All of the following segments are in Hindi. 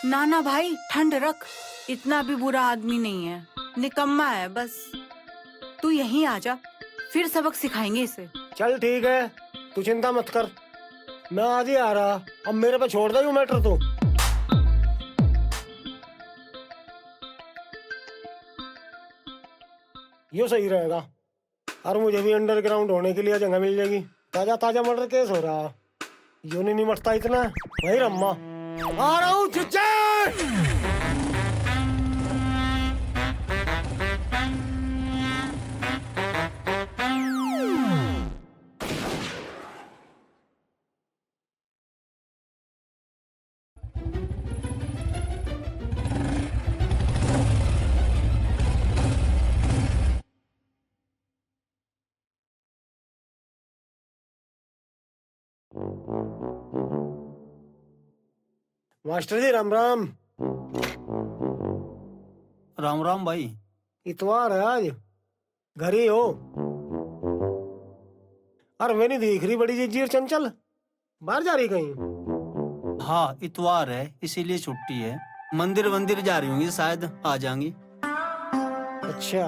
ना ना भाई, ठंड रख। इतना भी बुरा आदमी नहीं है, निकम्मा है बस। तू यहीं आ जा, फिर सबक सिखाएंगे इसे। चल ठीक है, तू चिंता मत कर, मैं आज ही आ रहा। अब मेरे पे छोड़ दे मैटर तो। ये सही रहेगा, और मुझे भी अंडरग्राउंड होने के लिए जगह मिल जाएगी। ताजा ताजा मर्डर केस हो रहा, यूं नहीं निमटता इतना। वही रम्मा, आ रहा हूँ चिच्चे। मास्टर जी राम राम। राम राम भाई। इतवार है आज, घर ही हो? अरे मैं नहीं देख रही बड़ी जीर चंचल, बाहर जा रही कहीं? हाँ इतवार है इसीलिए छुट्टी है। मंदिर वंदिर जा रही होंगी शायद, आ जाएंगी। अच्छा,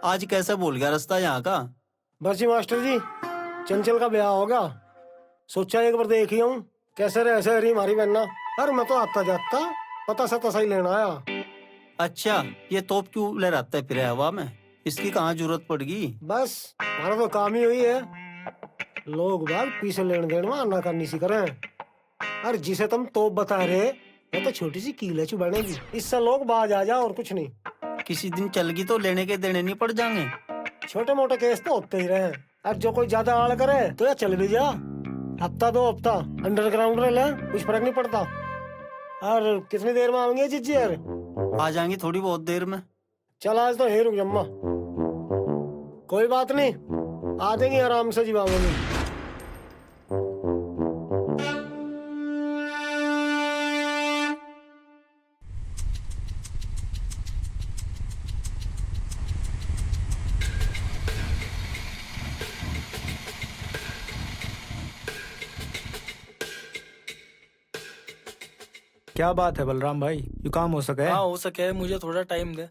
आज कैसे भूल गया रास्ता यहाँ का? बस जी मास्टर जी, चंचल का ब्याह होगा, सोचा एक बार देख ही आऊं कैसे रहे ऐसे हरी मारी बनना। अरे मैं तो आता जाता पता सा तसा ही लेना आया। अच्छा, ये तोप क्यों लहराता है फिर हवा में? इसकी कहाँ जरूरत पड़गी? बस हमारा तो काम ही हुई है, लोग बाग पीछे लेन देन में आना करनी सी करें। अरे जिसे तुम तोप बता रहे, वो तो छोटी सी कीलेचू बनेगी, इससे लोग बाज आ जाओ और कुछ नहीं। किसी दिन चलगी तो लेने के देने नहीं पड़ जाएंगे। छोटे मोटे केस तो होते ही रहे, अब जो कोई ज्यादा आड़ करे तो या चल भी जा, हफ्ता दो हफ्ता अंडरग्राउंड रह ले, कुछ फर्क नहीं पड़ता। और कितनी देर में आएंगे जीजी? यार आ जाएंगी थोड़ी बहुत देर में। चल आज तो है रुक जम्मा, कोई बात नहीं, आ जाएंगे आराम से जी बाबूजी। क्या बात है बलराम भाई, यू काम हो सके? हाँ हो सके, मुझे थोड़ा टाइम दे।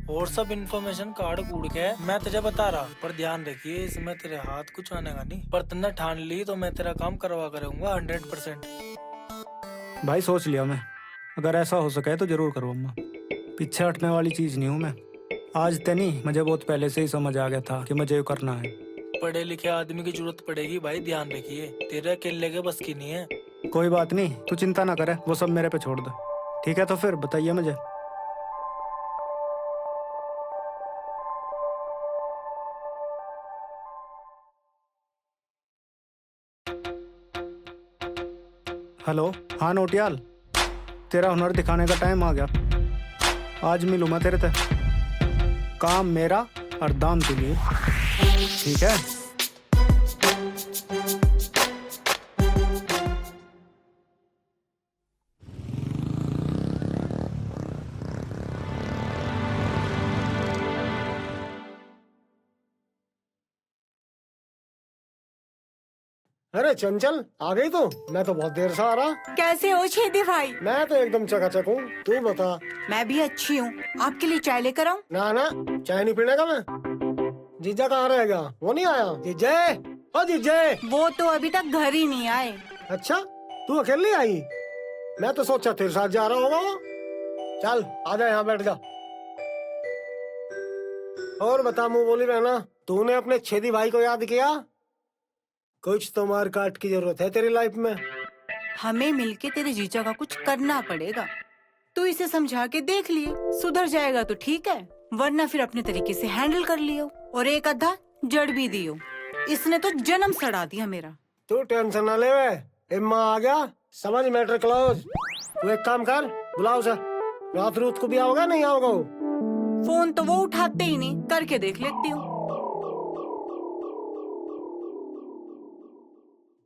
और सब इन्फॉर्मेशन कार्ड कूड़ के मैं तुझे बता रहा, पर ध्यान रखिए इसमें तेरे हाथ कुछ आने का नहीं। पर तुमने ठान ली तो मैं तेरा काम करवा करूंगा 100%। भाई सोच लिया मैं, अगर ऐसा हो सके तो जरूर करूँगा। पीछे हटने वाली चीज नहीं हूँ मैं। आज तो नहीं, मुझे बहुत पहले से ही समझ आ गया था कि मुझे ये करना है। पढ़े लिखे आदमी की जरूरत पड़ेगी भाई, ध्यान रखिए, तेरे अकेले के बस की नहीं है। कोई बात नहीं, तू चिंता ना करे, वो सब मेरे पे छोड़ दे। ठीक है तो फिर बताइए मुझे। हेलो, हाँ नोटियाल, तेरा हुनर दिखाने का टाइम आ गया। आज मिलूँ मैं तेरे से, काम मेरा और दाम तुझे, ठीक है? अरे चंचल आ गई तो, मैं तो बहुत देर से आ रहा। कैसे हो छेदी भाई? मैं तो एकदम चकाचक हूँ, तू बता। मैं भी अच्छी हूँ, आपके लिए चाय लेकर आऊं? ना ना, चाय नहीं पीने का मैं। जीजा कहाँ रहेगा, वो नहीं आया? जीजे, ओ जीजे। वो तो अभी तक घर ही नहीं आए। अच्छा, तू अकेली आई? मैं तो सोचा तेरे साथ जा रहा होगा वो। चल आजा यहाँ बैठ जा। और बता मुँह बोली रहना, तूने अपने छेदी भाई को याद किया? कुछ तो मार काट की जरूरत है तेरी लाइफ में। हमें मिलके तेरे जीजा का कुछ करना पड़ेगा। तू इसे समझा के देख लिए, सुधर जाएगा तो ठीक है, वरना फिर अपने तरीके से हैंडल कर लियो और एक आधा जड़ भी दियो। इसने तो जन्म सड़ा दिया मेरा। तू टेंशन ना ले, इम्मा आ गया, समझ मैटर क्लोज। तू एक काम कर, बुलाओ उसे। रात रूत को भी आओगे नहीं आओगे? फोन तो वो उठाते ही नहीं, करके देख लेती हूँ।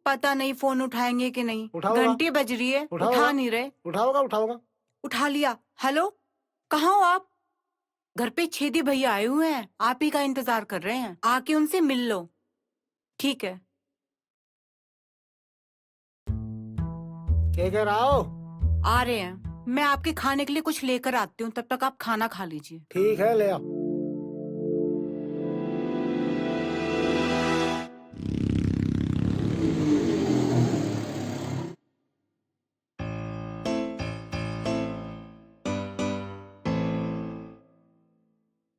पता नहीं फोन उठाएंगे कि नहीं। उठाओगा? घंटी बज रही है, उठाओगा? उठा नहीं रहे। उठाओगा उठाओगा। उठा लिया। हेलो, कहाँ हो आप? घर पे छेदी भैया आए हुए हैं, आप ही का इंतजार कर रहे हैं, आके उनसे मिल लो। ठीक है। क्या कह रहा हो? आ रहे हैं, मैं आपके खाने के लिए कुछ लेकर आती हूँ, तब तक आप खाना खा लीजिए। ठीक है, ले आ।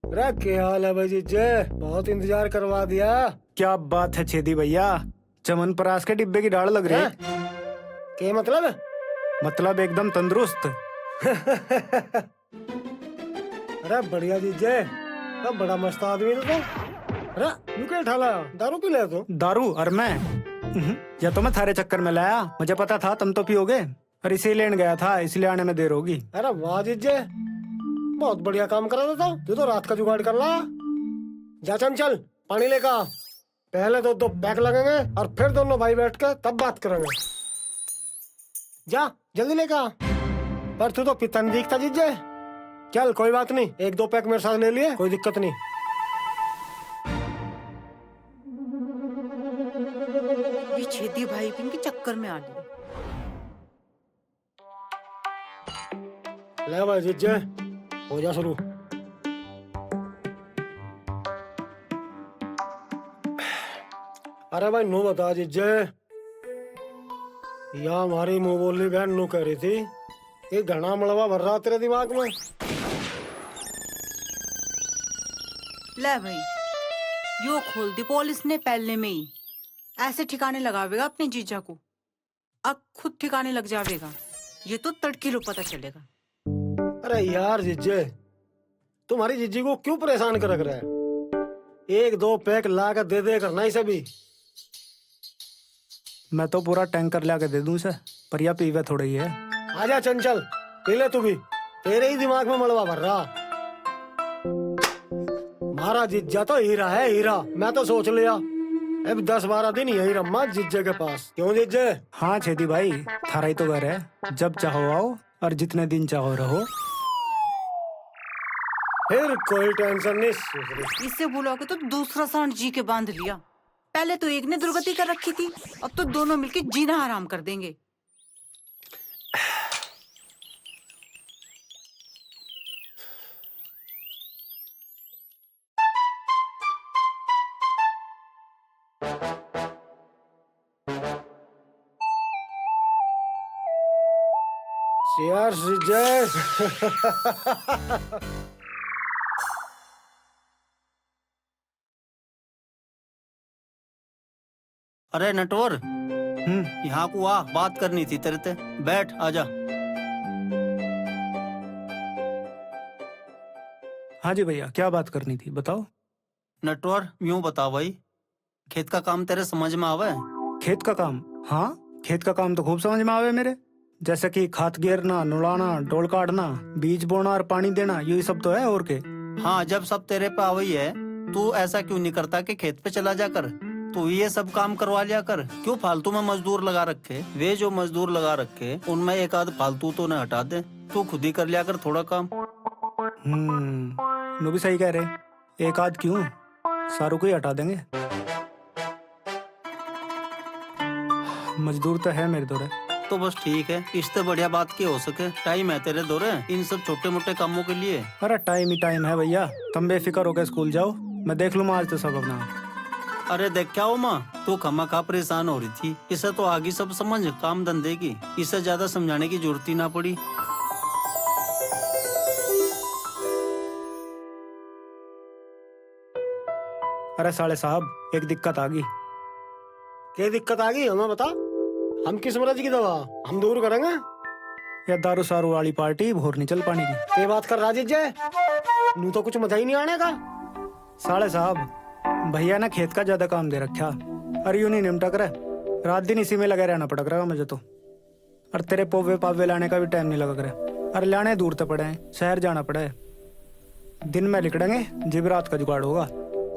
अरे क्या हाल है भाई जीजे? बहुत इंतजार करवा दिया। क्या बात है छेदी भैया, चमन परास के डिब्बे की डाल लग रही है। क्या मतलब? मतलब एकदम तंदुरुस्त। अरे बढ़िया जीजे, अब बड़ा मस्त आदमी तो। अरे यू क्या ठाला? दारू पी ले तो? दारू? और मैं या तो मैं थारे चक्कर में लाया, मुझे पता था तुम तो पियोगे, और इसे लेने गया था, इसलिए आने में देर होगी। अरे वाह जीजे, बहुत बढ़िया काम करा था तू तो रात का जुगाड़ कर ला। जा चल पानी लेकर आ। पहले तो 2 पैक लगेंगे और फिर दोनों भाई बैठ के तब बात करेंगे। जा जल्दी लेकर आ। पर तू तो पितन दिखता जीजे। चल कोई बात नहीं, 1-2 पैक मेरे साथ ले लिए, कोई दिक्कत नहीं। ये छेदी भाई भी इनके चक्कर में आ गए। ले भाई जीजे, हो जा शुरू। अरे भाई नो बता जीजे, या हमारी मुंह बोली बहन नो कह रही थी ये घना मड़वा भर रहा तेरे दिमाग में। ले भाई, यो खोल दी पुलिस ने पहले में ही। ऐसे ठिकाने लगावेगा अपने जीजा को, अब खुद ठिकाने लग जावेगा। ये तो तड़के लो पता चलेगा। अरे यार जीजे, तुम्हारी जीजी को क्यों परेशान कर रख रहा है? 1-2 पैक ला कर दे करना ही सभी। मैं तो पूरा टैंकर ला के दे दूं इसे, पर यह पीवे थोड़ा ही है। आजा चंचल, पी ले तू भी, तेरे ही दिमाग में मड़वा भर रहा। हमारा जीजा तो हीरा है, हीरा। मैं तो सोच लिया अब 10-12 दिन यही रम्मा जीजे के पास। क्यों जीजे? हाँ छेदी भाई, थारा ही तो घर है, जब चाहो आओ और जितने दिन चाहो रहो। फिर कोई टेंशन नहीं। इससे बुलाओगे तो दूसरा सांड जी के बांध लिया। पहले तो एक ने दुर्गति कर रखी थी, अब तो दोनों मिलके जीना हराम कर देंगे। Cheers, जीजे। अरे नटवर, यहाँ को आ, बात करनी थी तेरे से। बैठ, आजा। हाँ जी भैया, क्या बात करनी थी, बताओ। नटवर यूं बता भाई, खेत का काम तेरे समझ में आवे? खेत का काम? हाँ, खेत का काम तो खूब समझ में आवे मेरे। जैसे कि खाद गिरना, नुलाना, डोल काटना, बीज बोना और पानी देना, यही सब तो है, और के। हाँ, जब सब तेरे पे आवई है, तू ऐसा क्यों नहीं करता कि खेत पे चला जा कर, तू ये सब काम करवा लिया कर। क्यों फालतू में मजदूर लगा रखे? वे जो मजदूर लगा रखे उनमें एक आध फालतू तो न हटा दे, तू खुद ही कर लिया कर थोड़ा काम। नो भी सही कह रहे, एक आध क्यों, सारों को ही हटा देंगे। मजदूर तो है मेरे दौरे। तो बस ठीक है, इससे बढ़िया बात क्या हो सके। टाइम है तेरे दौरे इन सब छोटे मोटे कामों के लिए। अरे टाइम ही टाइम है भैया, तुम बेफिक्र होकर स्कूल जाओ, मैं देख लूँ आज तो सब अपना। अरे देख क्या हो माँ, तू खमा परेशान हो रही थी, इसे तो आगे सब समझ काम धंधे की, इसे ज्यादा समझाने की जरूरत ही ना पड़ी। अरे साले साहब, एक दिक्कत आ गई। क्या दिक्कत आ गई हमें बता, हम किस मर्ज की दवा हम दूर करेंगे। या दारू सारू वाली पार्टी भोर नहीं चल पानी की। ये बात कर रहा जीजे, नू तो कुछ मजा ही नहीं आने का। साले साहब, भैया ने खेत का ज्यादा काम दे रखा, अरे यूं नहीं निमटा करे, रात दिन इसी में लगा रहना पड़ रहा मुझे तो। और तेरे पोवे पावे लाने का भी टाइम नहीं लगा करे, अरे लाने दूर तो पड़े हैं, शहर जाना पड़ा है। दिन में लिकड़ेंगे, जिब रात का जुगाड़ होगा।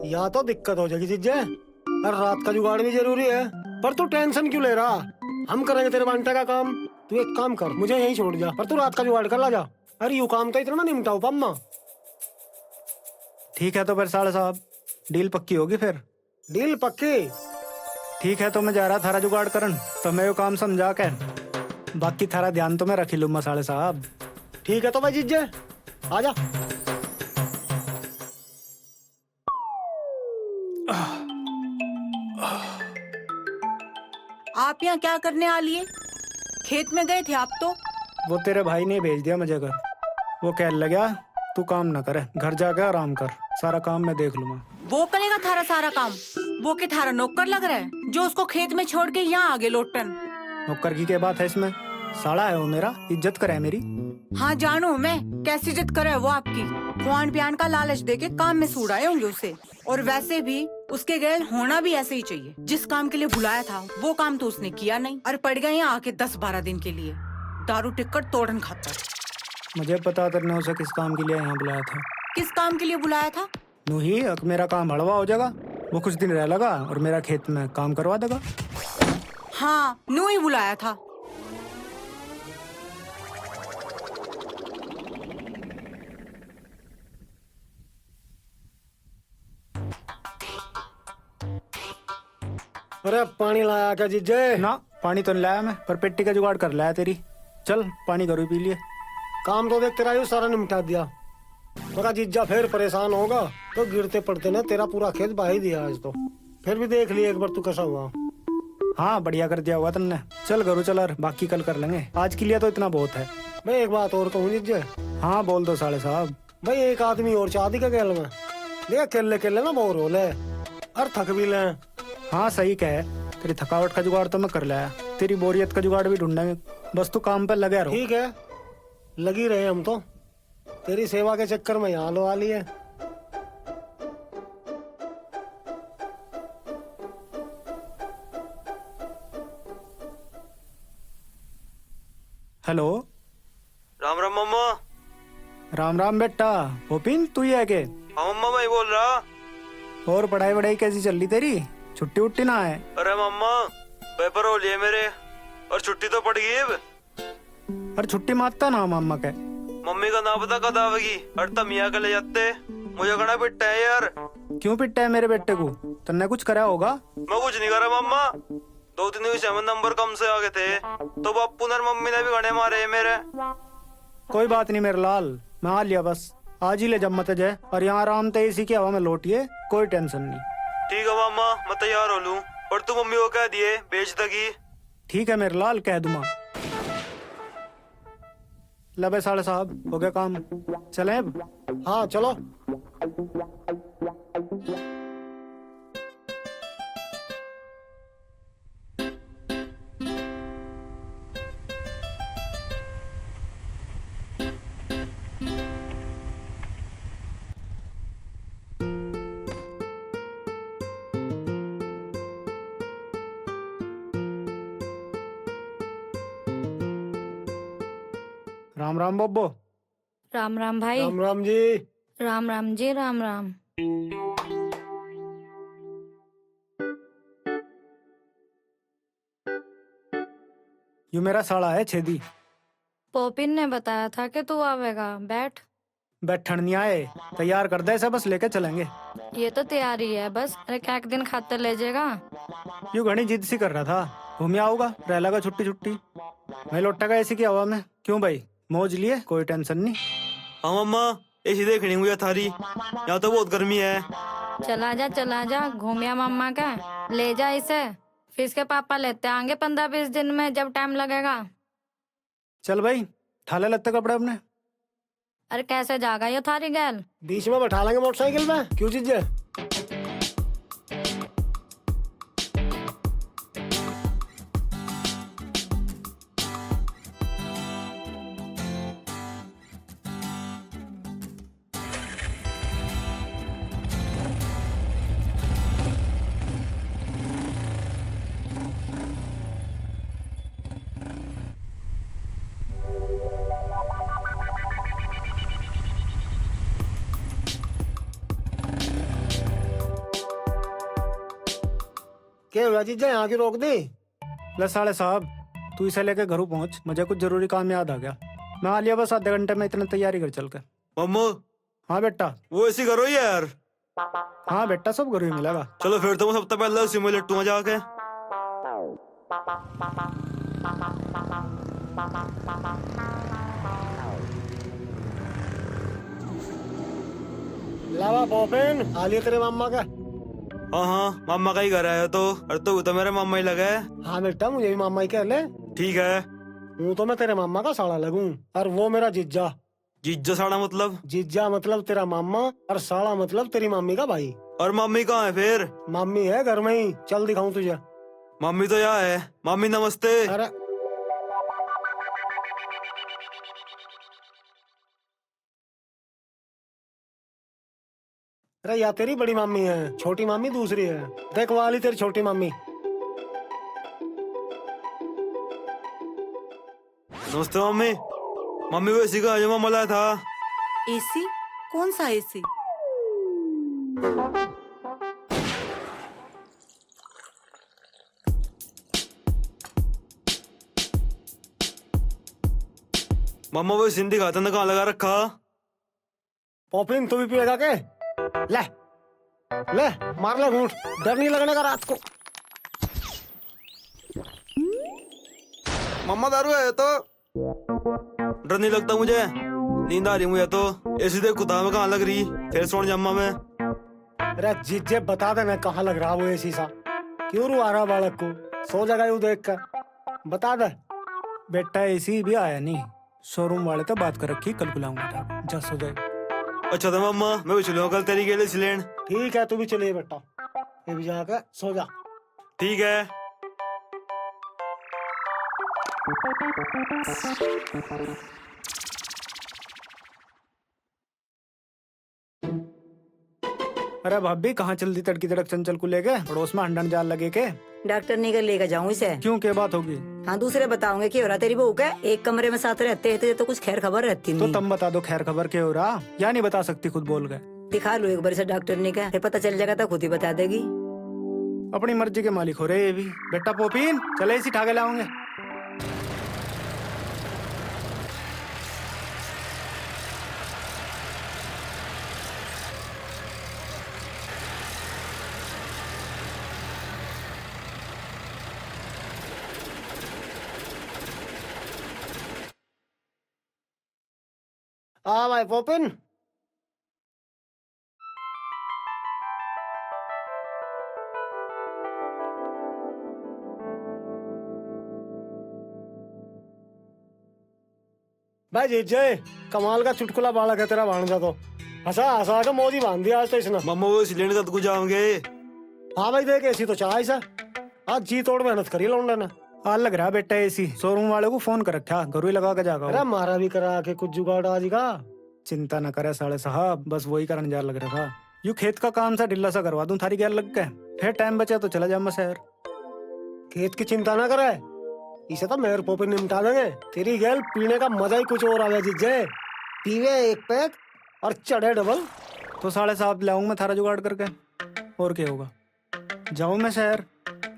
या तो दिक्कत हो जाएगी जीजे, और रात का जुगाड़ भी जरूरी है। पर तू टेंशन क्यों ले रहा, हम करेंगे तेरे बांटे का काम। तू एक काम कर, मुझे यहीं छोड़ जा, पर तू रात का जुगाड़ कर ला जा। अरे यू काम तो इतना निमटाओ पम्मा। ठीक है तो फिर साले साहब, डील पक्की होगी फिर। डील पक्की? ठीक है तो मैं जा रहा थारा जुगाड़ करन, तो मैं वो काम समझा के बाकी थारा ध्यान तो मैं रख ही लूंगा साले साहब। ठीक है तो भाई जीजे आजा। आप यहाँ क्या करने आ लिए? खेत में गए थे आप तो। वो तेरे भाई ने भेज दिया मुझे घर। वो कह लगा तू काम ना करे, घर जाके आराम कर, सारा काम मैं देख लूंगा। वो करेगा थारा सारा काम? वो के थारा नौकर लग रहा है जो उसको खेत में छोड़ के यहाँ आगे लौटन? नौकर की क्या बात है इसमें? साला है वो मेरा, इज्जत करे मेरी। हाँ जानू मैं, कैसी इज्जत करे वो आपकी। खुआन पियान का लालच देके काम में सुड़ाए होंगे उसे। और वैसे भी उसके गैल होना भी ऐसे ही चाहिए। जिस काम के लिए बुलाया था वो काम तो उसने किया नहीं और पड़ गए यहाँ आके 10-12 दिन के लिए दारू टिक्कर तोड़न खाता। मुझे पता तेरे उसे किस काम के लिए यहाँ बुलाया था। किस काम के लिए बुलाया था? नू ही मेरा काम हड़वा हो जाएगा, वो कुछ दिन रह लगा और मेरा खेत में काम करवा देगा। हाँ नू ही बुलाया था। अरे पानी लाया क्या जीजे? ना पानी तो नहीं लाया मैं, पर पेटी का जुगाड़ कर लाया तेरी। चल पानी करो पी लिए। काम तो देख तेरा यूं सारा निपटा दिया। मेरा जीजा फिर परेशान होगा तो गिरते पड़ते ना तेरा पूरा खेत बाही दिया आज तो। फिर भी देख लिए एक बार तू कैसा हुआ। हाँ बढ़िया कर दिया हुआ तुमने। चल घरों चल और बाकी कल कर लेंगे, आज के लिए तो इतना बहुत है। मैं एक बात और कहूँ जीजे। हाँ बोल दो साले साहब। भाई एक आदमी और चाहती का गैल में देख अकेले अकेले ना बोर हो ले और थक भी ले। हाँ सही कहे, तेरी थकावट का जुगाड़ तो मैं कर लाया, तेरी बोरियत का जुगाड़ भी ढूंढेंगे। बस तू काम पे लगे रहो। ठीक है लगी रहे हम तो, तेरी सेवा के चक्कर में यहाँ लो आ लिए। हेलो। राम राम मम्मा। राम राम बेटा। ओपिन तू ही है के? हाँ मम्मा मैं ही बोल रहा। और पढ़ाई वढ़ाई कैसी चल रही तेरी? छुट्टी उट्टी ना है? अरे मम्मा पेपर हो लिए मेरे और छुट्टी तो पड़ गई अब। अरे छुट्टी मारता ना मामा के। मम्मी का ना पता कद आवेगी और तमिया के ले जाते। मुझे कड़ा पिट्टा है यार। क्यों पिट्टा है मेरे बेटे को? तन्ने कुछ करा होगा? मैं कुछ नहीं करा मम्मा, 2-3 हुई 7 नंबर कम से आगे थे तो बापू ने मम्मी ने भी घड़े मारे मेरे। कोई बात नहीं मेरे लाल, मैं आ लिया बस। आज ही ले जब मत जाए और यहाँ आराम से इसी की हवा में लौटिए, कोई टेंशन नहीं। ठीक है मामा मैं तैयार हो लूं, और तू मम्मी को कह दिए बेच देगी। ठीक है मेरे लाल कह दूंगा। लबे साले साहब हो गया काम, चले अब? हाँ चलो। राम राम बब्बो। राम राम भाई। राम राम जी। राम राम जी। राम राम। यू मेरा साला है छेदी। पोपिन ने बताया था कि तू आवेगा। बैठ। बैठन नहीं आए, तैयार कर दे इसे, बस लेके चलेंगे। ये तो तैयारी है बस। अरे क्या एक दिन खाते ले जाएगा? यू घनी जिद सी कर रहा था, घूम आऊंगा, रह लगा छुट्टी छुट्टी। मैं लौटेगा ऐसी की हवा में। क्यों भाई मौज लिए, कोई टेंशन नहीं। हाँ मम्मा ऐसी देखनी मुझे थारी, यहाँ तो बहुत गर्मी है। चला जा घूमिया मम्मा का। ले जा इसे, फिर इसके पापा लेते आएंगे 15-20 दिन में जब टाइम लगेगा। चल भाई ठाले लगते कपड़े अपने। अरे कैसे जागा ये थारी गैल? बीच में बैठा लेंगे मोटरसाइकिल में, क्यों जीजे? क्या हुआ जीजा, यहाँ की रोक दी? ले साले साहब तू इसे लेके घरों पहुंच, मुझे कुछ जरूरी काम याद आ गया। मैं आ लिया बस आधे घंटे में, इतना तैयारी कर चल कर। मम्मा हाँ बेटा। वो ऐसी करो यार। हाँ बेटा सब घरों ही मिलेगा। चलो फिर तो मैं सबसे पहले उसी में लट्टूंगा जाके। लावा पॉपिन हालिए तेरे मामा का। हाँ हाँ, मामा का ही घर है तो, और तो मेरे मामा ही लगा है। हाँ बेटा मुझे भी मामा ही कह ले। ठीक है। हूँ तो मैं तेरे मामा का साला लगूं, और वो मेरा जिज्जा। जीजा साड़ा मतलब? जिज्जा मतलब तेरा मामा, और साला मतलब तेरी मामी का भाई। और मम्मी कहाँ है फिर? मामी है घर में ही, चल दिखाऊं तुझे। मम्मी तो यहाँ है। मम्मी नमस्ते। अरे अरे या तेरी बड़ी मामी है, छोटी मामी दूसरी है। देख वाली तेरी छोटी मामी। नमस्ते मम्मी। मम्मी वो इसी का जो मामा लाया था। एसी? कौन सा एसी? मामा वो सिंधी खाता ना कहाँ लगा रखा? पॉपिन तू भी पिएगा के? ले ले मार ले घूंट, डर नहीं लगने का रात को। मम्मा दारू है तो डर नहीं लगता मुझे, नींद आ रही मुझे तो। ऐसी देख कुत्ता में कहाँ लग रही, फिर सोन जम्मा में। अरे जीजे बता दे मैं कहाँ लग रहा वो ऐसी सा, क्यों रुआ रहा बालक को? सो जाएगा यूं देख कर, बता दे। बेटा एसी भी आया नहीं, शोरूम वाले तो बात कर रखी, कल बुलाऊंगा। जा सो जाए। अच्छा था मम्मा, मैं भी चलूंगा कल तेरी के लिए सिलेंड। ठीक है तू भी चलिए बेटा, ये भी जाकर सो जा। ठीक है। अरे भाभी कहाँ चल दी तड़की तड़क चंचल को लेके? पड़ोस में हंडन जाल लगे के? डॉक्टर नहीं कर लेकर जाऊं इसे। क्यों, क्या बात होगी? हाँ दूसरे बताऊंगे कि हो रहा तेरी बहू का। एक कमरे में साथ रहते थे तो कुछ खैर खबर रहती तो नहीं। तुम बता दो खैर खबर क्या हो रहा, या नहीं बता सकती खुद बोल गए? दिखा लो एक बार से डॉक्टर ने कहा, फिर पता चल जाएगा तो खुद ही बता देगी। अपनी मर्जी के मालिक हो रहे ये भी। बेटा पोपीन चले इसी ठाके लाऊंगे। हाँ भाई पॉपिन। भाई जीजे कमाल का चुटकुला बालक है तेरा भांजा तो, हंसा हंसा के मौज ही बांध दिया आज तो इसने। मम्मा वो सिलेंड कद को जाओगे? हाँ भाई देख ऐसी तो चाह सा, आज जी तोड़ मेहनत करी लौंडे ने। हाल लग रहा बेटा एसी, शोरूम वाले को फोन कर रखा, घर ही लगा के जागा। अरे मारा भी करा के कुछ जुगाड़ आज का। चिंता न करे साले साहब, बस वही करने जा लग रहा था। यू खेत का काम सा ढिल्ला सा करवा दूं थारी गैल लग के, फिर टाइम बचा तो चला जाऊंगा शहर। खेत की चिंता ना करे, इसे तो मेरे पोपी निपटा देंगे। तेरी गैल पीने का मजा ही कुछ और आ गया जीजे। पीवे एक पैक और चढ़े डबल। तो साढ़े साहब लाऊंगा मैं थारा जुगाड़ करके, और क्या होगा। जाऊं मैं शहर,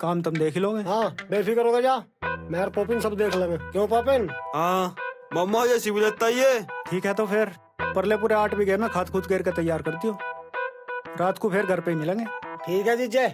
काम तुम देख ही लोगे। हाँ बेफिक्र होगा जा, मेरे पोपिन सब देख लेंगे। क्यों पोपिन? हाँ मम्मा जैसी भी लगता है। ठीक है तो फिर परले पूरे 8 बीघे में खाद खूद घेर के तैयार कर दियो, रात को फिर घर पे ही मिलेंगे। ठीक है जीजे।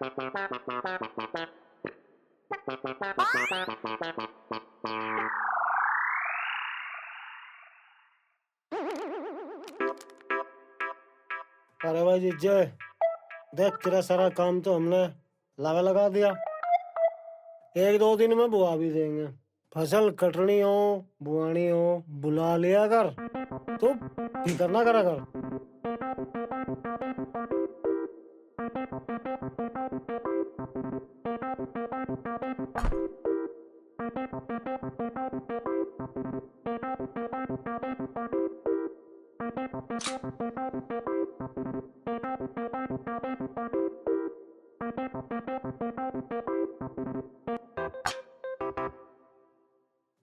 अरे भाई जय, देख तेरा सारा काम तो हमने लावे लगा दिया। 1-2 दिन में बुआ भी देंगे। फसल कटनी हो बुआनी हो बुला लिया कर, तो फिक्र ना करा कर।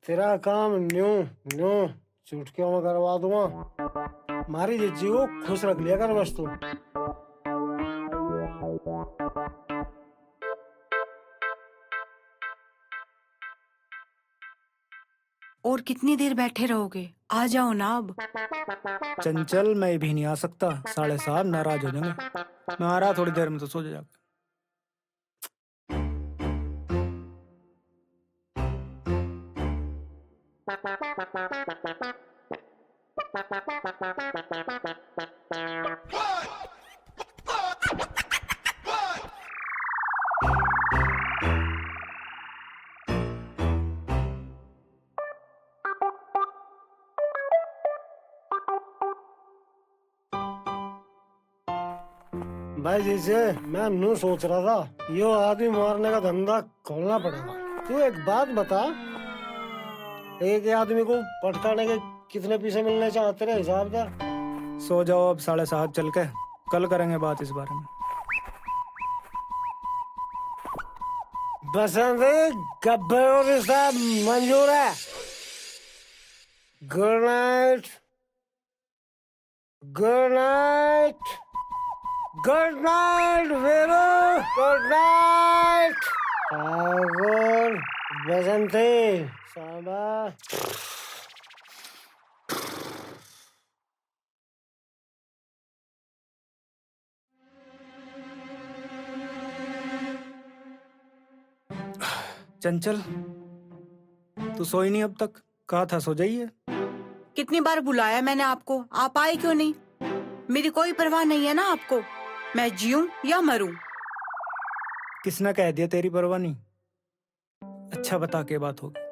तेरा काम न्यू न्यू चुटकियों में करवा दूंगा। मारी जिज्जी को खुश रख लिया कर बस तू। और कितनी देर बैठे रहोगे? आ जाओ ना अब। चंचल मैं भी नहीं आ सकता, 7:30 नाराज हो जाएंगे। मैं आ रहा थोड़ी देर में, तो सो जा। भाई जैसे मैं न्यू सोच रहा था, यो आदमी मारने का धंधा खोलना पड़ेगा। तू एक बात बता, एक आदमी को पटकाने के कितने पैसे मिलने चाहिए तेरे हिसाब से? सो जाओ अब, 7:30 चल के कल करेंगे बात इस बारे में। बसंत गब्बर के साथ मंजूर है। Good night, good night, good night Veeru, good night. Thakur Basanti साबा। चंचल तू सोई नहीं अब तक? कहा था सो जाइए। कितनी बार बुलाया मैंने आपको, आप आए क्यों नहीं? मेरी कोई परवाह नहीं है ना आपको, मैं जीऊं या मरूं। किसने कह दिया तेरी परवाह नहीं? अच्छा बता के बात होगी।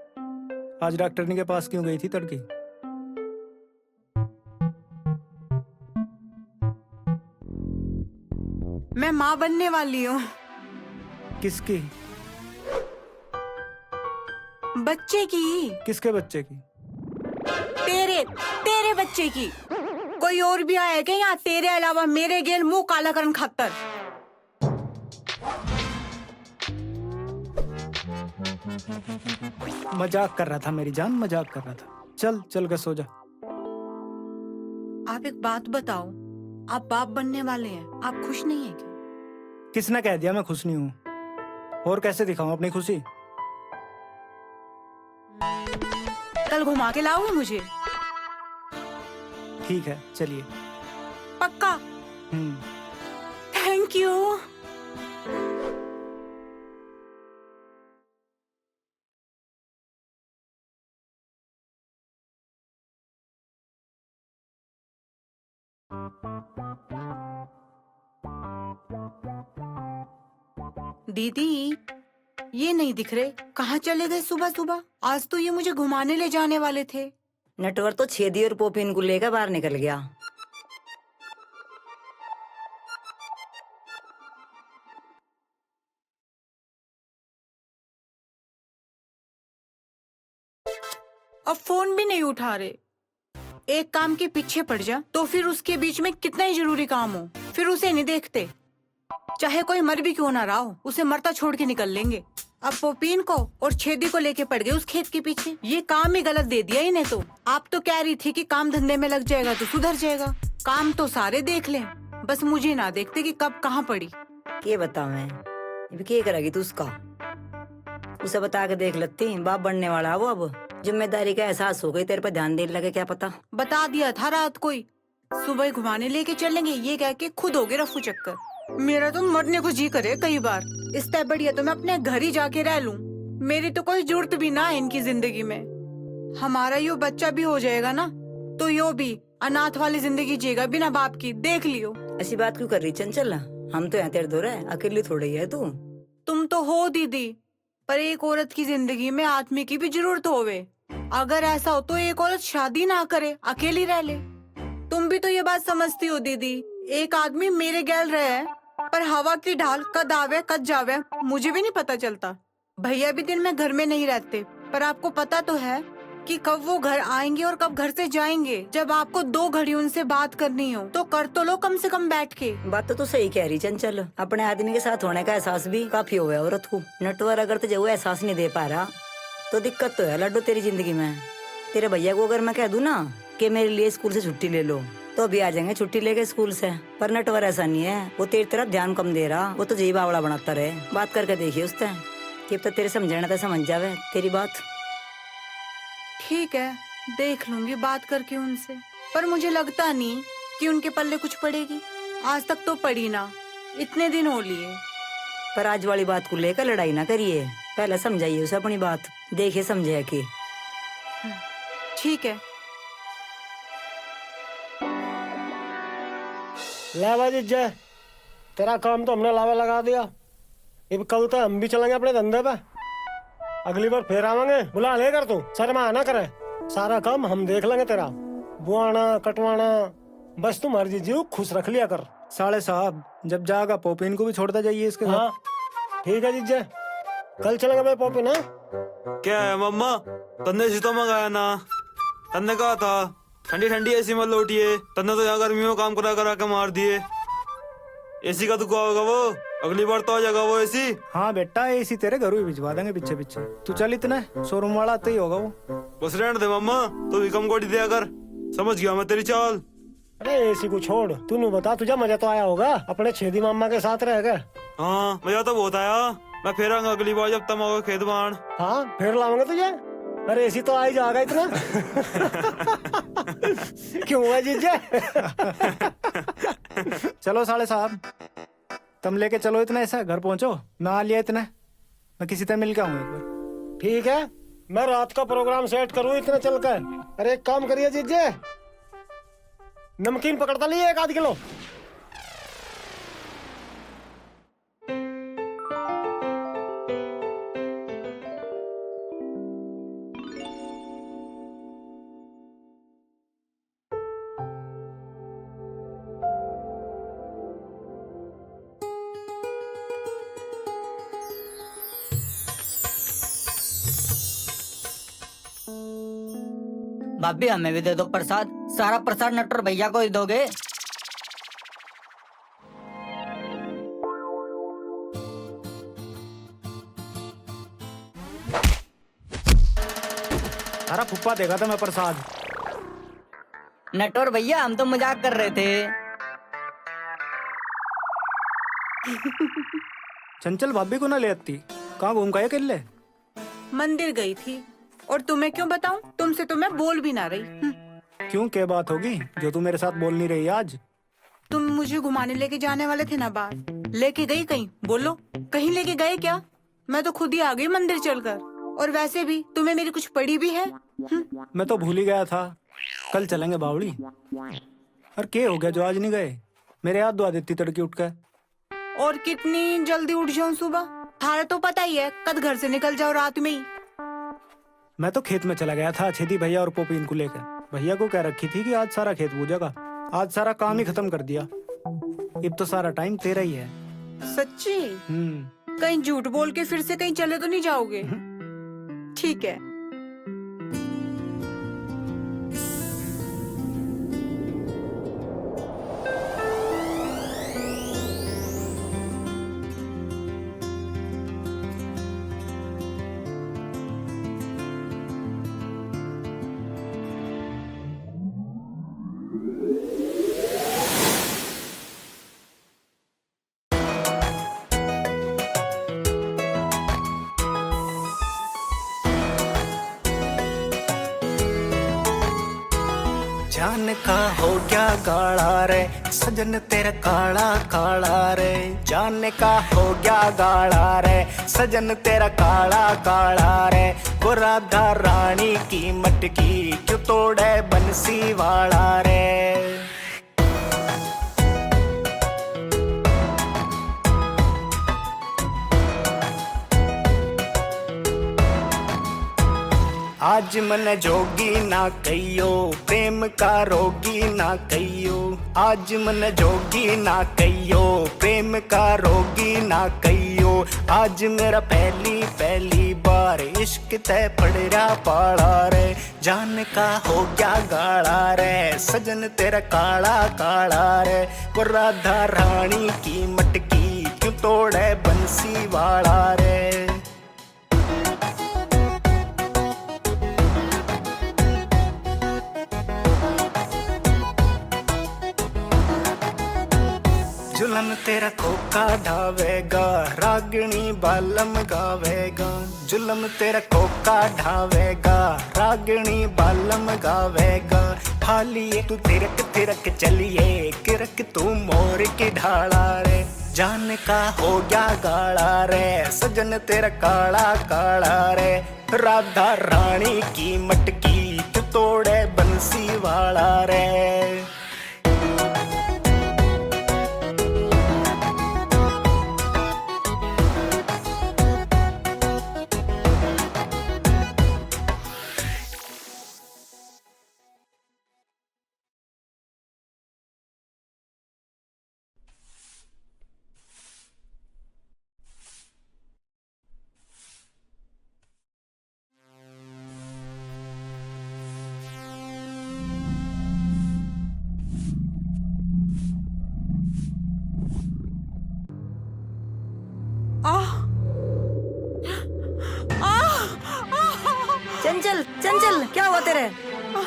आज डॉक्टरनी के पास क्यों गई थी तड़के? मैं माँ बनने वाली हूँ। किसकी? बच्चे की। किसके बच्चे की? तेरे तेरे बच्चे की। कोई और भी आया क्या यहाँ तेरे अलावा मेरे गेल मुंह काला करन खातर? मजाक कर रहा था मेरी जान, मजाक कर रहा था। चल चल के सो जा। आप एक बात बताओ, आप बाप बनने वाले हैं, आप खुश नहीं है क्या? किसने कह दिया मैं खुश नहीं हूँ? और कैसे दिखाऊं अपनी खुशी? कल घुमा के लाओगे मुझे? ठीक है चलिए। पक्का? हम्म। Thank you. दीदी ये नहीं दिख रहे, कहाँ चले गए सुबह सुबह? आज तो ये मुझे घुमाने ले जाने वाले थे। नटवर तो छेदी और पोपिन को लेकर बाहर निकल गया। अब फोन भी नहीं उठा रहे। एक काम के पीछे पड़ जा तो फिर उसके बीच में कितना ही जरूरी काम हो, फिर उसे नहीं देखते। चाहे कोई मर भी क्यों ना रहा हो, उसे मरता छोड़ के निकल लेंगे। अब पोपीन को और छेदी को लेके पड़ गए उस खेत के पीछे। ये काम ही गलत दे दिया इन्हें तो। आप तो कह रही थी कि काम धंधे में लग जाएगा तो सुधर जाएगा। काम तो सारे देख लें, बस मुझे ना देखते कि कब कहाँ पड़ी। के बता मैं अब क्या करेगी तू उसका? उसे बता के देख लेती, बाप बनने वाला वो। अब जिम्मेदारी का एहसास हो गई, तेरे पर ध्यान देने लगे, क्या पता। बता दिया था रात को ही, सुबह घुमाने लेके चलेंगे ये कह के खुद हो गए रफू चक्कर। मेरा तो मरने को जी करे कई बार। इससे बढ़िया तो मैं अपने घर ही जाके रह लूं। मेरी तो कोई जरूरत भी ना है इनकी जिंदगी में। हमारा यो बच्चा भी हो जाएगा ना तो यो भी अनाथ वाली जिंदगी जिएगा बिना बाप की, देख लियो। ऐसी बात क्यों कर रही चंचल? हम तो यहाँ तेरे दो रहे, अकेली थोड़ी है तू। तुम तो हो दीदी, पर एक औरत की जिंदगी में आदमी की भी जरूरत होवे। अगर ऐसा हो तो एक औरत शादी ना करे, अकेली रह ले। तुम भी तो ये बात समझती हो दीदी। एक आदमी मेरे गैल रहे है, पर हवा की ढाल कद आवे कद जावे मुझे भी नहीं पता चलता। भैया भी दिन में घर में नहीं रहते, पर आपको पता तो है कि कब वो घर आएंगे और कब घर से जाएंगे। जब आपको 2 घड़ी उनसे बात करनी हो तो कर तो लो कम से कम बैठ के। बात तो तू सही कह रही चंचल। अपने आदमी के साथ होने का एहसास भी काफी हो गया औरत को। नटवर अगर तुझे वो एहसास नहीं दे पा रहा तो दिक्कत तो है लड्डू तेरी जिंदगी में। तेरे भैया को अगर मैं कह दूं ना कि मेरे लिए स्कूल से छुट्टी ले लो तो अभी आ जाएंगे छुट्टी लेके स्कूल से। पर नटवर ऐसा नहीं है, वो तेरी तरफ ध्यान कम दे रहा, वो तो जी बावड़ा बनाता रहे। बात करके देखिए उससे कि तो तेरे समझना तो समझ जावे तेरी बात। ठीक है, देख लूंगी बात करके उनसे, पर मुझे लगता नहीं कि उनके पल्ले कुछ पड़ेगी। आज तक तो पड़ी ना, इतने दिन हो लिए। पर आज वाली बात को लेकर लड़ाई ना करिए, पहले समझाइए उसे अपनी बात, देखिए समझे कि। ठीक है। लावा जीजा, तेरा काम तो हमने लावा लगा दिया। अब कल तो हम भी चलेंगे अपने धंधे पे। अगली बार फिर आवांगे, बुला ले कर तू, शर्मा ना करे। सारा काम हम देख लेंगे तेरा, बुआना कटवाना, बस तू मर्जी जीव खुश रख लिया कर। साले साहब जब जाएगा पोपिन को भी छोड़ता जाइए इसके साथ। हाँ ठीक है जीजा, कल चलेंगे भाई पॉपी ना। क्या है मम्मा, तन्ने से तो मंगाया ना। तन्ने कहा था ठंडी ठंडी एसी मत लौटिए। तन्ने तो यहाँ गर्मी में काम करा करा के मार दिए। एसी का तो क्या होगा वो, अगली बार तो आ जाएगा वो एसी। हाँ बेटा एसी तेरे घर ही भिजवा देंगे पीछे पीछे। तू चल, इतना शोरूम वाला आते ही होगा वो। बस रहने दे मम्मा, तू भी कम गोटी दिया कर। समझ गया मैं तेरी चाल। अरे एसी को छोड़, तूने बता तुझे मजा तो आया होगा अपने छेदी मामा के साथ रह गए। हाँ मजा तो बहुत आया। मैं फिर आऊंगा अगली बार जब तुम आओगे खेत बाण। हाँ फिर लाऊंगा तुझे। अरे एसी तो आ ही जाएगा इतना। क्यों हुआ जीजा? चलो साले साहब तुम लेके चलो इतना, ऐसा घर पहुंचो। मैं आ लिया इतना, मैं किसी तरह मिल के आऊंगा एक बार। ठीक है, मैं रात का प्रोग्राम सेट करूँ इतना चल कर। अरे एक काम करिए जीजे, नमकीन पकड़ता लिए 1 आध किलो। भाभी हमें भी दे दो प्रसाद। सारा प्रसाद नटवर भैया को ही दोगे? सारा फुप्पा देगा था मैं प्रसाद। नटवर भैया हम तो मजाक कर रहे थे। चंचल भाभी को ना ले आती, कहाँ घूम गए अकेले? मंदिर गई थी, और तुम्हें क्यों बताऊं? तुमसे तो मैं बोल भी ना रही। क्यों, क्या बात होगी जो तू मेरे साथ बोल नहीं रही आज? तुम मुझे घुमाने लेके जाने वाले थे ना बाहर, लेके गई कहीं? बोलो, कहीं लेके गए क्या? मैं तो खुद ही आ गई मंदिर चलकर। और वैसे भी तुम्हें मेरी कुछ पड़ी भी है? मैं तो भूल ही गया था। कल चलेंगे बावड़ी। और क्या हो गया जो आज नहीं गए? मेरे याद दुआ देती तड़की उठ कर। और कितनी जल्दी उठ जाऊं सुबह? थारा तो पता ही है, कद घर से निकल जाओ रात में ही। मैं तो खेत में चला गया था छेदी भैया और पोपीन को लेकर। भैया को कह रखी थी कि आज सारा खेत बूझेगा। आज सारा काम ही खत्म कर दिया। अब तो सारा टाइम तेरा ही है। सच्ची? कहीं झूठ बोल के फिर से कहीं चले तो नहीं जाओगे? ठीक है। जान का हो गया गाड़ा रे सजन तेरा काला काला रे, जान का हो गया गाड़ा रे सजन तेरा काला काला रे, वो राधा रानी की मटकी क्यों तोड़े बंसी वाला रे। आज मन जोगी ना कहियो प्रेम का रोगी ना कहियो, आज मन जोगी ना कहियो प्रेम का रोगी ना कहियो, आज मेरा पहली पहली बार इश्क तय पड़ रहा पाला रे, जान का हो गया गाड़ा रे सजन तेरा काला काला रे, वो राधा रानी की मटकी क्यों तोड़े बंसी वाला रे। जुलम तेरा कोका ढावेगा रागणी बालम गावेगा, जुलम तेरा कोका ढावेगा रागणी बालम गावेगा, हालिए तू तिरक तिरक चलिए किरक तू मोर की ढाला रे, जान का हो गया गाड़ा रे सजन तेरा काला काला रे, राधा रानी की मटकी तू तोड़े बंसी वाला रे। चंचल चंचल क्या हुआ तेरे?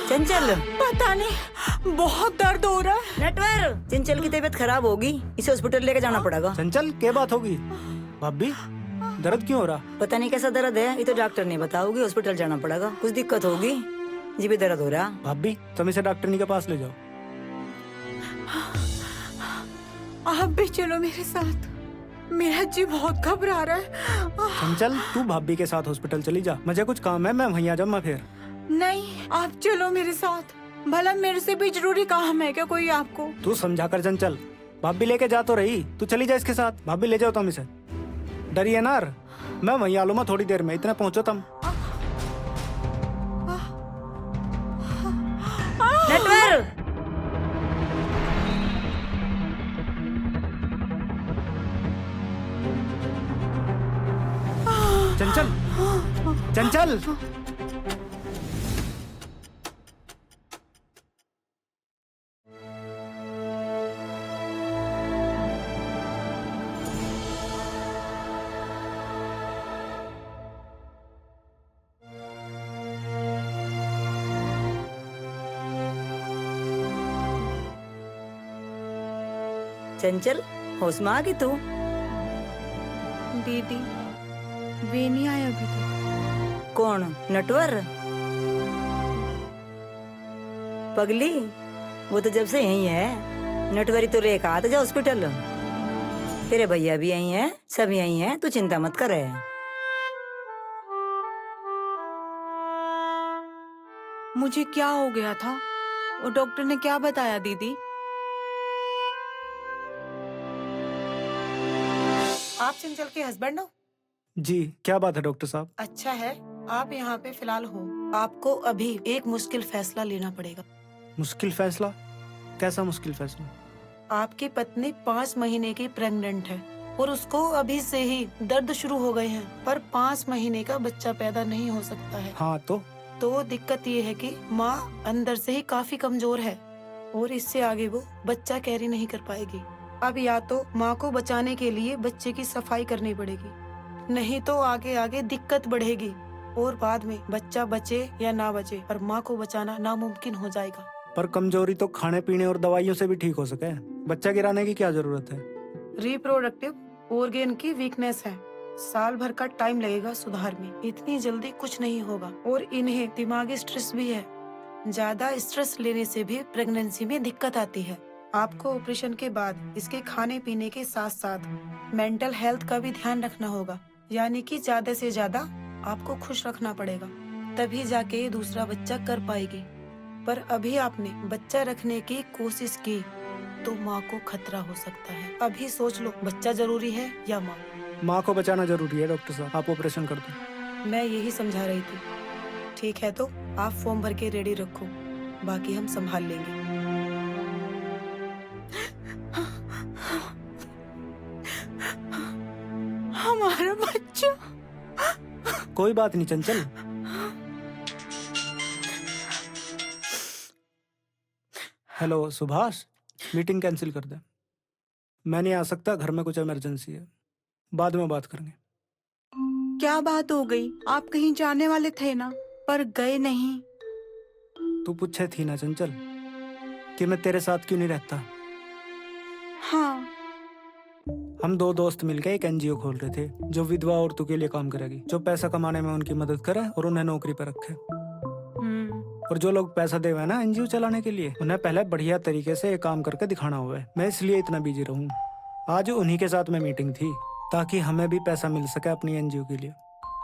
चंचल पता नहीं, बहुत दर्द हो रहा है। नटवर, चंचल की तबीयत खराब होगी, इसे हॉस्पिटल लेके जाना पड़ेगा। चंचल क्या बात होगी भाभी, दर्द क्यों हो रहा? पता नहीं कैसा दर्द है, ये तो डॉक्टर नहीं बताओगी, हॉस्पिटल जाना पड़ेगा, कुछ दिक्कत होगी, जी भी दर्द हो रहा। भाभी तुम इसे डॉक्टर के पास ले जाओ। आप भी चलो मेरे साथ, मेरा जी बहुत घबरा रहा है। चंचल तू भाभी के साथ हॉस्पिटल चली जा, मुझे कुछ काम है, मैं वहीं आ जाऊँ मैं फिर। नहीं, आप चलो मेरे साथ, भला मेरे से भी जरूरी काम है क्या कोई आपको? तू समझा कर चंचल, भाभी लेके जा तो रही, तू चली जा इसके साथ, भाभी ले जाओ तुम इसे, डरिए ना, मैं वहीं आ लूँगा थोड़ी देर में, इतना पहुँचो तुम। नटवर चंचल चंचल चंचल होश में आ गई तू? दीदी वे नहीं आए अभी तक। कौन? नटवर? पगली, वो तो जब से यही है, नटवरी तो लेकर आता जा हॉस्पिटल, तेरे भैया भी यही है, सब यही है, तू चिंता मत कर। मुझे क्या हो गया था और डॉक्टर ने क्या बताया दीदी? आप चंचल के हस्बैंड हो? जी, क्या बात है डॉक्टर साहब? अच्छा है, आप यहाँ पे फिलहाल हो। आपको अभी एक मुश्किल फैसला लेना पड़ेगा। मुश्किल फैसला? कैसा मुश्किल फैसला? आपकी पत्नी 5 महीने की प्रेग्नेंट है और उसको अभी से ही दर्द शुरू हो गए हैं, पर 5 महीने का बच्चा पैदा नहीं हो सकता है। हाँ तो दिक्कत ये है कि माँ अंदर से ही काफी कमजोर है और इससे आगे वो बच्चा कैरी नहीं कर पाएगी। अब या तो माँ को बचाने के लिए बच्चे की सफाई करनी पड़ेगी, नहीं तो आगे आगे दिक्कत बढ़ेगी और बाद में बच्चा बचे या ना बचे, पर माँ को बचाना नामुमकिन हो जाएगा। पर कमजोरी तो खाने पीने और दवाइयों से भी ठीक हो सके, बच्चा गिराने की क्या जरूरत है? रिप्रोडक्टिव ऑर्गेन की वीकनेस है, साल भर का टाइम लगेगा सुधार में, इतनी जल्दी कुछ नहीं होगा और इन्हें दिमागी स्ट्रेस भी है। ज्यादा स्ट्रेस लेने से भी प्रेगनेंसी में दिक्कत आती है। आपको ऑपरेशन के बाद इसके खाने पीने के साथ साथ मेंटल हेल्थ का भी ध्यान रखना होगा, यानी कि ज्यादा से ज्यादा आपको खुश रखना पड़ेगा, तभी जाके दूसरा बच्चा कर पाएगी। पर अभी आपने बच्चा रखने की कोशिश की तो माँ को खतरा हो सकता है। अभी सोच लो, बच्चा जरूरी है या माँ? माँ को बचाना जरूरी है डॉक्टर साहब, आप ऑपरेशन कर दो। मैं यही समझा रही थी। ठीक है, तो आप फॉर्म भर के रेडी रखो, बाकी हम संभाल लेंगे। हमारा बच्चा। कोई बात नहीं चंचल, हेलो सुभाष, मीटिंग कैंसिल कर दे। मैं नहीं आ सकता, घर में कुछ इमरजेंसी है, बाद में बात करेंगे। क्या बात हो गई? आप कहीं जाने वाले थे ना, पर गए नहीं। तू पूछे थी ना चंचल कि मैं तेरे साथ क्यों नहीं रहता। हाँ, हम दो दोस्त मिलकर एक एनजीओ खोल रहे थे जो विधवा औरतों के लिए काम करेगी, जो पैसा कमाने में उनकी मदद करे और उन्हें नौकरी पर रखे। और जो लोग पैसा दे हुए ना एनजीओ चलाने के लिए, उन्हें पहले बढ़िया तरीके से ये काम करके दिखाना हुआ है। मैं इसलिए इतना बिजी रहूं। आज उन्हीं के साथ में मीटिंग थी ताकि हमें भी पैसा मिल सके अपनी एनजीओ के लिए।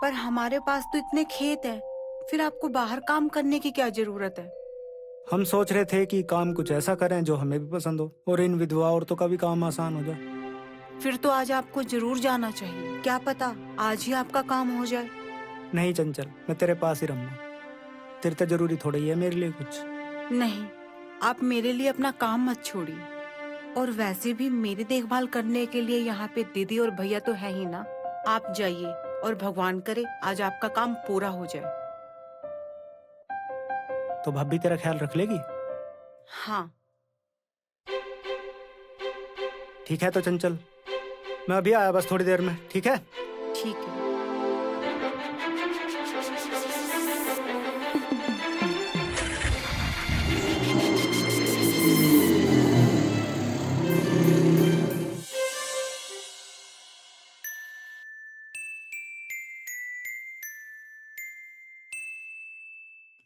पर हमारे पास तो इतने खेत है, फिर आपको बाहर काम करने की क्या जरूरत है? हम सोच रहे थे कि काम कुछ ऐसा करें जो हमें भी पसंद हो और इन विधवा औरतों का भी काम आसान हो जाए। फिर तो आज आपको जरूर जाना चाहिए। क्या पता आज ही आपका काम हो जाए। नहीं चंचल, मैं तेरे पास ही रहूंगा। तेरे तो जरूरी थोड़ा ही है मेरे लिए कुछ। नहीं, आप मेरे लिए अपना काम मत छोड़िए। और वैसे भी मेरी देखभाल करने के लिए यहाँ पे दीदी और भैया तो है ही ना। आप जाइए और भगवान करे आज आपका काम पूरा हो जाए। तो भाभी तेरा ख्याल रख लेगी? हाँ। ठीक है तो चंचल, मैं अभी आया बस थोड़ी देर में। ठीक है? ठीक है।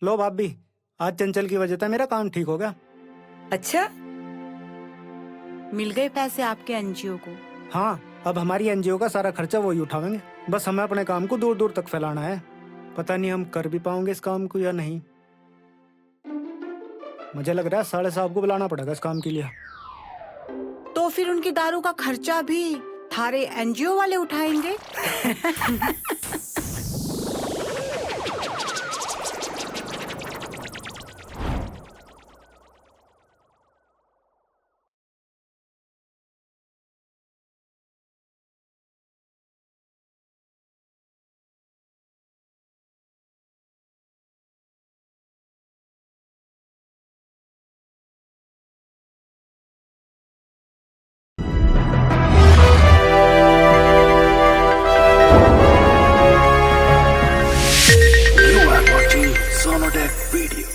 लो भाभी, आज चंचल की वजह से मेरा काम ठीक हो गया। अच्छा, मिल गए पैसे आपके एनजीओ को? हाँ, अब हमारी एनजीओ का सारा खर्चा वही उठावेंगे। बस हमें अपने काम को दूर दूर तक फैलाना है। पता नहीं हम कर भी पाओगे इस काम को या नहीं। मुझे लग रहा है साले साहब को बुलाना पड़ेगा इस काम के लिए। तो फिर उनकी दारू का खर्चा भी थारे एनजीओ वाले उठाएंगे। You are watching Sonodec Video.